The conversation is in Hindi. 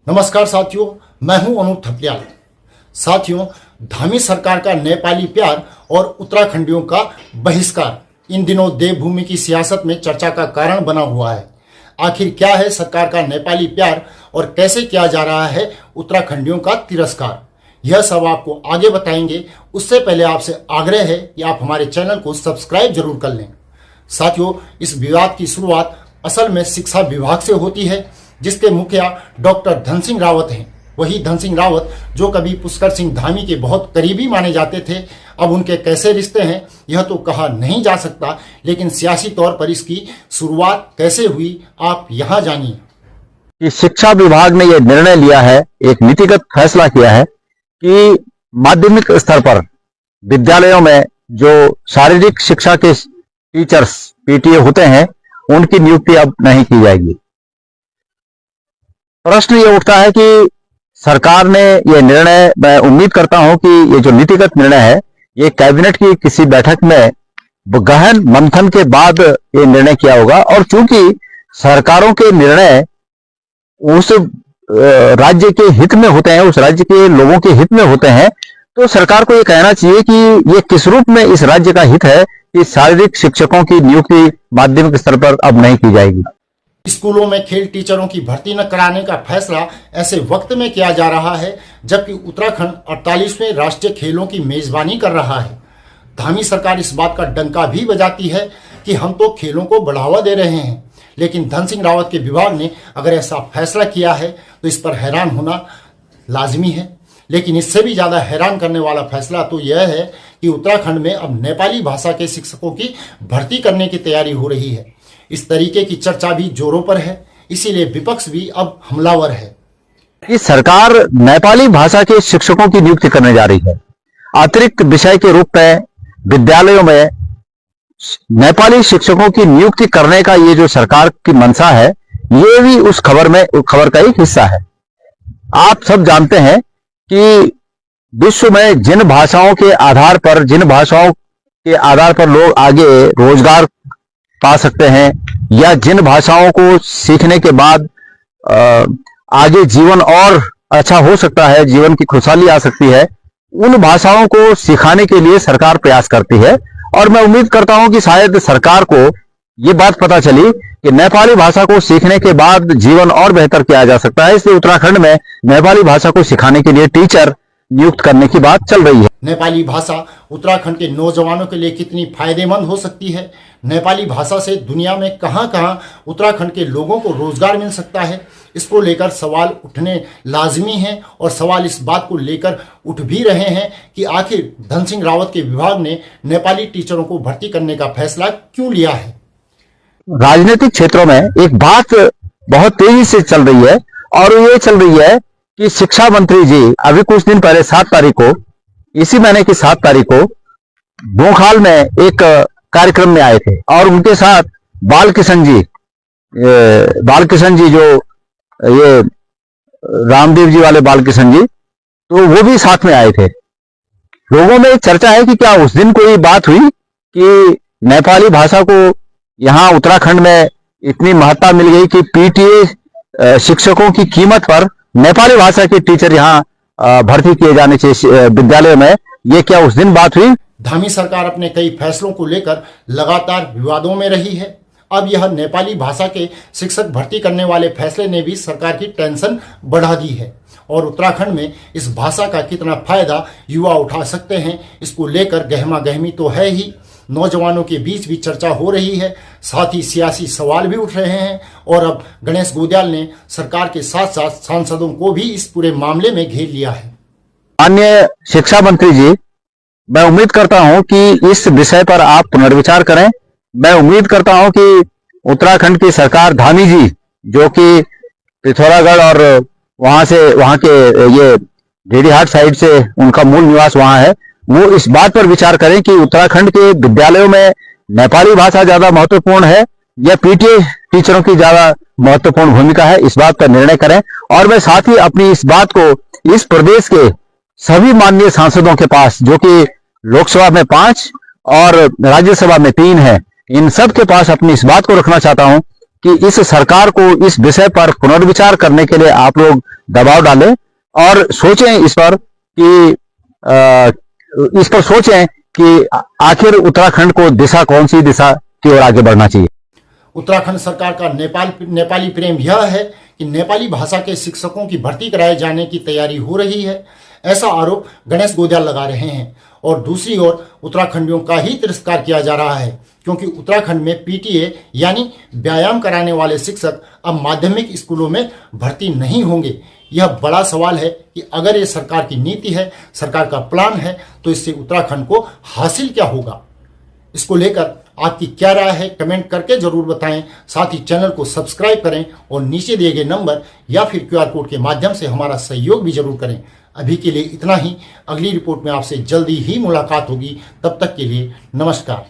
नमस्कार साथियों, मैं हूं अनूप थपलियाल। साथियों, धामी सरकार का नेपाली प्यार और उत्तराखंडियों का बहिष्कार इन दिनों देवभूमि की सियासत में चर्चा का कारण बना हुआ है। आखिर क्या है सरकार का नेपाली प्यार और कैसे किया जा रहा है उत्तराखंडियों का तिरस्कार, यह सब आपको आगे बताएंगे। उससे पहले आपसे आग्रह है कि आप हमारे चैनल को सब्सक्राइब जरूर कर लें। साथियों, इस विवाद की शुरुआत असल में शिक्षा विभाग से होती है, जिसके मुखिया डॉक्टर धन सिंह रावत हैं। वही धन सिंह रावत जो कभी पुष्कर सिंह धामी के बहुत करीबी माने जाते थे, अब उनके कैसे रिश्ते हैं यह तो कहा नहीं जा सकता, लेकिन सियासी तौर पर इसकी शुरुआत कैसे हुई आप यहां जानिए। कि शिक्षा विभाग ने यह निर्णय लिया है, एक नीतिगत फैसला किया है कि माध्यमिक स्तर पर विद्यालयों में जो शारीरिक शिक्षा के टीचर्स पीटीए होते हैं उनकी नियुक्ति अब नहीं की जाएगी। प्रश्न ये उठता है कि सरकार ने यह निर्णय, मैं उम्मीद करता हूं कि ये जो नीतिगत निर्णय है ये कैबिनेट की किसी बैठक में गहन मंथन के बाद ये निर्णय किया होगा, और चूंकि सरकारों के निर्णय उस राज्य के हित में होते हैं, उस राज्य के लोगों के हित में होते हैं, तो सरकार को ये कहना चाहिए कि ये किस रूप में इस राज्य का हित है कि शारीरिक शिक्षकों की नियुक्ति माध्यमिक स्तर पर अब नहीं की जाएगी। स्कूलों में खेल टीचरों की भर्ती न कराने का फैसला ऐसे वक्त में किया जा रहा है जबकि उत्तराखंड 48वें राष्ट्रीय खेलों की मेजबानी कर रहा है। धामी सरकार इस बात का डंका भी बजाती है कि हम तो खेलों को बढ़ावा दे रहे हैं, लेकिन धन सिंह रावत के विभाग ने अगर ऐसा फैसला किया है तो इस पर हैरान होना लाजमी है। लेकिन इससे भी ज़्यादा हैरान करने वाला फैसला तो यह है कि उत्तराखंड में अब नेपाली भाषा के शिक्षकों की भर्ती करने की तैयारी हो रही है। इस तरीके की चर्चा भी जोरों पर है, इसीलिए विपक्ष भी अब हमलावर है कि सरकार नेपाली भाषा के शिक्षकों की नियुक्ति करने जा रही है। अतिरिक्त विषय के रूप में विद्यालयों में नेपाली शिक्षकों की नियुक्ति करने का ये जो सरकार की मंशा है, ये भी उस खबर का एक हिस्सा है। आप सब जानते हैं कि विश्व में जिन भाषाओं के आधार पर लोग आगे रोजगार पा सकते हैं, या जिन भाषाओं को सीखने के बाद आगे जीवन और अच्छा हो सकता है, जीवन की खुशहाली आ सकती है, उन भाषाओं को सिखाने के लिए सरकार प्रयास करती है। और मैं उम्मीद करता हूं कि शायद सरकार को ये बात पता चली कि नेपाली भाषा को सीखने के बाद जीवन और बेहतर किया जा सकता है, इसलिए उत्तराखंड में नेपाली भाषा को सिखाने के लिए टीचर नियुक्त करने की बात चल रही है। नेपाली भाषा उत्तराखंड के नौजवानों के लिए कितनी फायदेमंद हो सकती है, नेपाली भाषा से दुनिया में कहां-कहां उत्तराखंड के लोगों को रोजगार मिल सकता है, इसको लेकर सवाल उठने लाजमी हैं। और सवाल इस बात को लेकर उठ भी रहे हैं कि आखिर धन सिंह रावत के विभाग ने नेपाली टीचरों को भर्ती करने का फैसला क्यों लिया है। राजनीतिक क्षेत्रों में एक बात बहुत तेजी से चल रही है, और ये चल रही है कि शिक्षा मंत्री जी अभी कुछ दिन पहले 7 तारीख को, इसी महीने की 7 तारीख को बोखाल में एक कार्यक्रम में आए थे, और उनके साथ बालकिशन जी जो ये रामदेव जी वाले बालकिशन जी, तो वो भी साथ में आए थे। लोगों में चर्चा है कि क्या उस दिन कोई बात हुई कि नेपाली भाषा को यहाँ उत्तराखंड में इतनी महत्ता मिल गई कि पीटीए शिक्षकों की कीमत पर नेपाली भाषा के टीचर यहाँ भर्ती किए जाने चाहिए विद्यालय में, ये क्या उस दिन बात हुई। धामी सरकार अपने कई फैसलों को लेकर लगातार विवादों में रही है। अब यह नेपाली भाषा के शिक्षक भर्ती करने वाले फैसले ने भी सरकार की टेंशन बढ़ा दी है, और उत्तराखंड में इस भाषा का कितना फायदा युवा उठा सकते हैं, इसको लेकर गहमा गहमी तो है ही। नौजवानों के बीच भी चर्चा हो रही है, साथ ही सियासी सवाल भी उठ रहे हैं, और अब गणेश गोदियाल ने सरकार के साथ साथ सांसदों को भी इस पूरे मामले में घेर लिया है। माननीय शिक्षा मंत्री जी, मैं उम्मीद करता हूं कि इस विषय पर आप पुनर्विचार करें। मैं उम्मीद करता हूं कि उत्तराखंड की सरकार, धामी जी जो कि पिथौरागढ़ और वहां के ये डेडीहाट साइड से उनका मूल निवास वहां है, वो इस बात पर विचार करें कि उत्तराखंड के विद्यालयों में नेपाली भाषा ज्यादा महत्वपूर्ण है या पीटीए टीचरों की ज्यादा महत्वपूर्ण भूमिका है, इस बात पर निर्णय करें। और मैं साथ ही अपनी इस बात को इस प्रदेश के सभी माननीय सांसदों के पास, जो कि लोकसभा में 5 और राज्यसभा में 3 है, इन सब के पास अपनी इस बात को रखना चाहता हूं कि इस सरकार को इस विषय पर पुनर्विचार करने के लिए आप लोग दबाव डालें और सोचें इस पर कि आखिर उत्तराखंड को दिशा कौन सी दिशा की ओर आगे बढ़ना चाहिए। उत्तराखंड सरकार का नेपाली प्रेम यह है कि नेपाली भाषा के शिक्षकों की भर्ती कराए जाने की तैयारी हो रही है, ऐसा आरोप गणेश गोदियाल लगा रहे हैं। और दूसरी ओर उत्तराखंडियों का ही तिरस्कार किया जा रहा है, क्योंकि उत्तराखंड में पीटीए यानी व्यायाम कराने वाले शिक्षक अब माध्यमिक स्कूलों में भर्ती नहीं होंगे। यह बड़ा सवाल है कि अगर ये सरकार की नीति है, सरकार का प्लान है, तो इससे उत्तराखंड को हासिल क्या होगा। इसको लेकर आपकी क्या राय है, कमेंट करके जरूर बताएं। साथ ही चैनल को सब्सक्राइब करें और नीचे दिए गए नंबर या फिर QR कोड के माध्यम से हमारा सहयोग भी जरूर करें। अभी के लिए इतना ही। अगली रिपोर्ट में आपसे जल्दी ही मुलाकात होगी। तब तक के लिए नमस्कार।